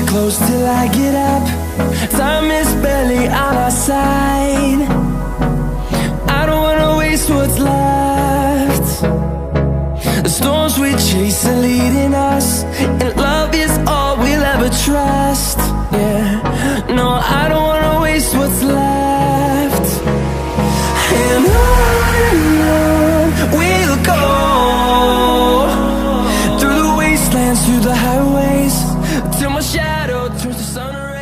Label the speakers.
Speaker 1: close till I get up. Time is barely on our side. I don't wanna waste what's left. The storms we chase are leading us, and love is all we'll ever trust. Yeah, no, I don't wanna waste what's left. And on we'll go, through the wastelands, through the highways, till my shadow turns to sun rays.